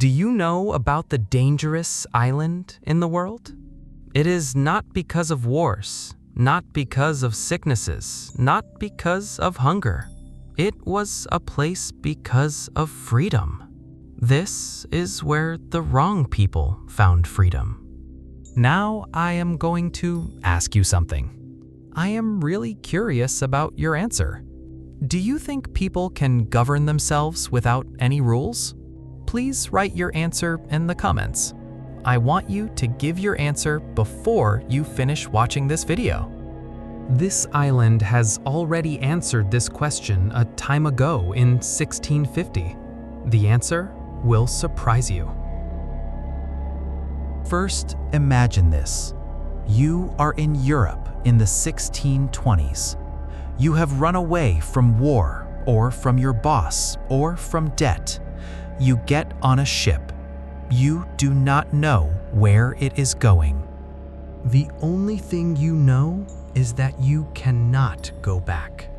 Do you know about the dangerous island in the world? It is not because of wars, not because of sicknesses, not because of hunger. It was a place because of freedom. This is where the wrong people found freedom. Now I am going to ask you something. I am really curious about your answer. Do you think people can govern themselves without any rules? Please write your answer in the comments. I want you to give your answer before you finish watching this video. This island has already answered this question a time ago in 1650. The answer will surprise you. First, imagine this. You are in Europe in the 1620s. You have run away from war, or from your boss, or from debt. You get on a ship. You do not know where it is going. The only thing you know is that you cannot go back.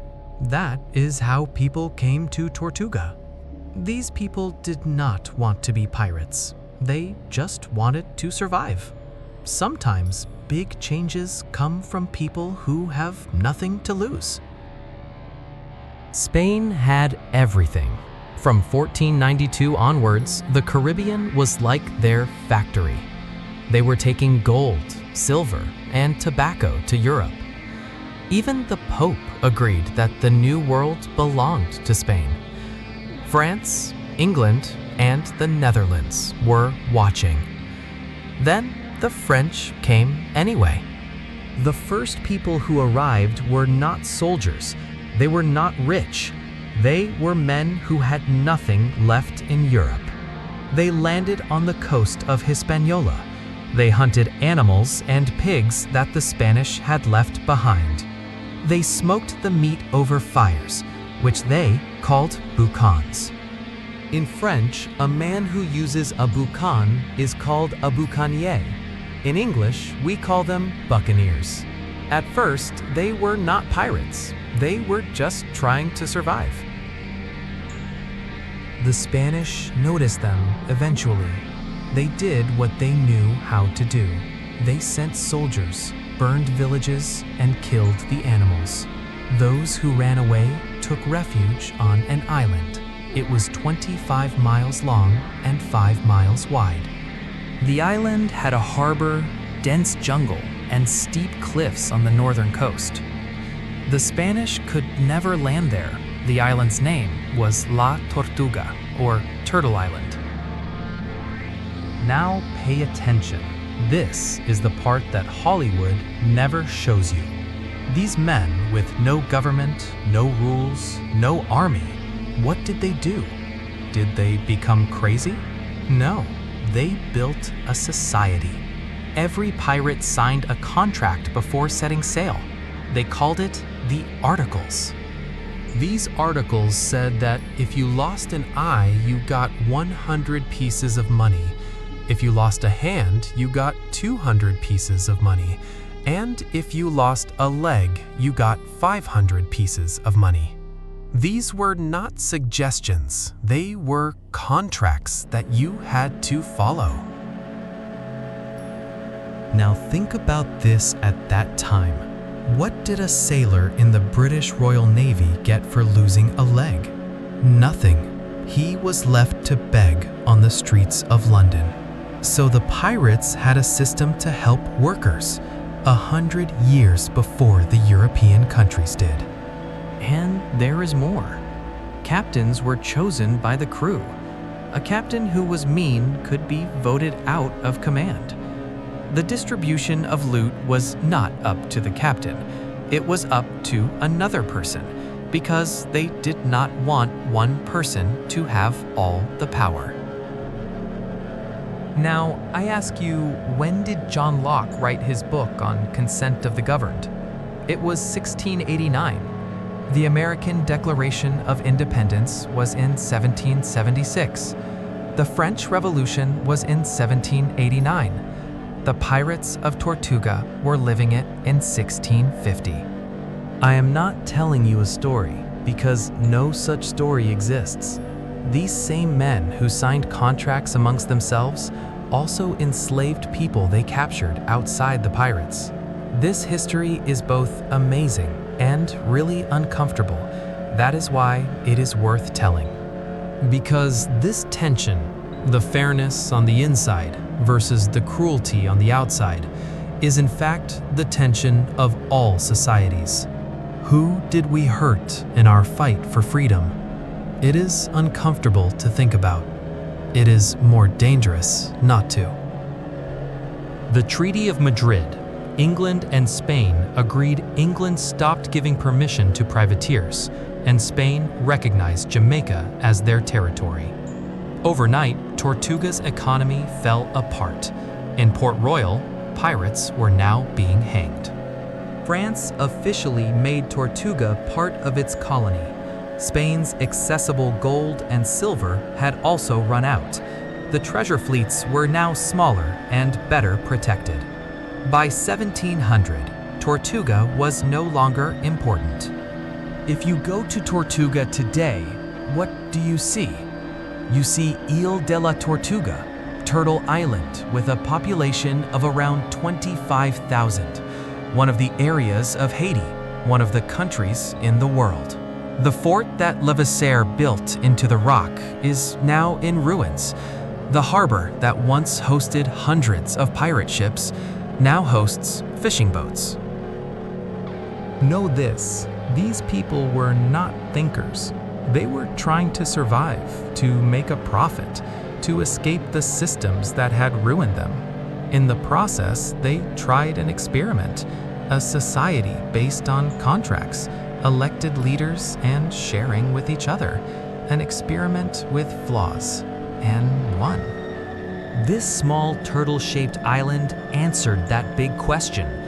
That is how people came to Tortuga. These people did not want to be pirates. They just wanted to survive. Sometimes big changes come from people who have nothing to lose. Spain had everything. From 1492 onwards, the Caribbean was like their factory. They were taking gold, silver, and tobacco to Europe. Even the Pope agreed that the New World belonged to Spain. France, England, and the Netherlands were watching. Then the French came anyway. The first people who arrived were not soldiers. They were not rich. They were men who had nothing left in Europe. They landed on the coast of Hispaniola. They hunted animals and pigs that the Spanish had left behind. They smoked the meat over fires, which they called boucans. In French, a man who uses a boucan is called a buccaneer. In English, we call them buccaneers. At first, they were not pirates. They were just trying to survive. The Spanish noticed them eventually. They did what they knew how to do. They sent soldiers, burned villages, and killed the animals. Those who ran away took refuge on an island. It was 25 miles long and 5 miles wide. The island had a harbor, dense jungle, and steep cliffs on the northern coast. The Spanish could never land there. The island's name was La Tortuga, or Turtle Island. Now pay attention. This is the part that Hollywood never shows you. These men with no government, no rules, no army, what did they do? Did they become crazy? No, they built a society. Every pirate signed a contract before setting sail. They called it the Articles. These articles said that if you lost an eye, you got 100 pieces of money. If you lost a hand, you got 200 pieces of money. And if you lost a leg, you got 500 pieces of money. These were not suggestions. They were contracts that you had to follow. Now think about this at that time. What did a sailor in the British Royal Navy get for losing a leg? Nothing. He was left to beg on the streets of London. So the pirates had a system to help workers 100 years before the European countries did. And there is more. Captains were chosen by the crew. A captain who was mean could be voted out of command. The distribution of loot was not up to the captain. It was up to another person, because they did not want one person to have all the power. Now, I ask you, when did John Locke write his book on consent of the governed? It was 1689. The American Declaration of Independence was in 1776. The French Revolution was in 1789. The pirates of Tortuga were living it in 1650. I am not telling you a story because no such story exists. These same men who signed contracts amongst themselves also enslaved people they captured outside the pirates. This history is both amazing and really uncomfortable. That is why it is worth telling. Because this tension, the fairness on the inside versus the cruelty on the outside, is in fact the tension of all societies. Who did we hurt in our fight for freedom? It is uncomfortable to think about. It is more dangerous not to. The Treaty of Madrid. England and Spain agreed England stopped giving permission to privateers, and Spain recognized Jamaica as their territory. Overnight, Tortuga's economy fell apart. In Port Royal, pirates were now being hanged. France officially made Tortuga part of its colony. Spain's accessible gold and silver had also run out. The treasure fleets were now smaller and better protected. By 1700, Tortuga was no longer important. If you go to Tortuga today, what do you see? You see Ile de la Tortuga, Turtle Island, with a population of around 25,000, one of the areas of Haiti, one of the countries in the world. The fort that Levasseur built into the rock is now in ruins. The harbor that once hosted hundreds of pirate ships now hosts fishing boats. Know this, these people were not thinkers. They were trying to survive, to make a profit, to escape the systems that had ruined them. In the process, they tried an experiment, a society based on contracts, elected leaders, and sharing with each other, an experiment with flaws, and won. This small turtle-shaped island answered that big question.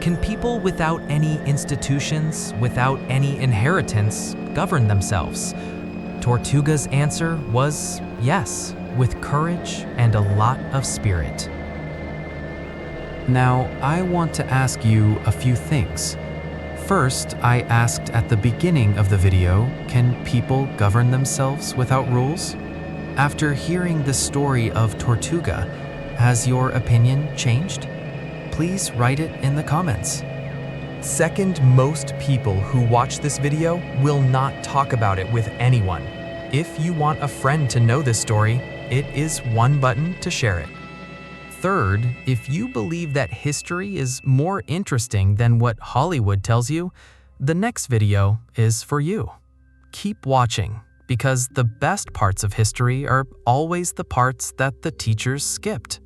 Can people without any institutions, without any inheritance, govern themselves? Tortuga's answer was yes, with courage and a lot of spirit. Now, I want to ask you a few things. First, I asked at the beginning of the video, can people govern themselves without rules? After hearing the story of Tortuga, has your opinion changed? Please write it in the comments. Second, most people who watch this video will not talk about it with anyone. If you want a friend to know this story, it is one button to share it. Third, if you believe that history is more interesting than what Hollywood tells you, the next video is for you. Keep watching, because the best parts of history are always the parts that the teachers skipped.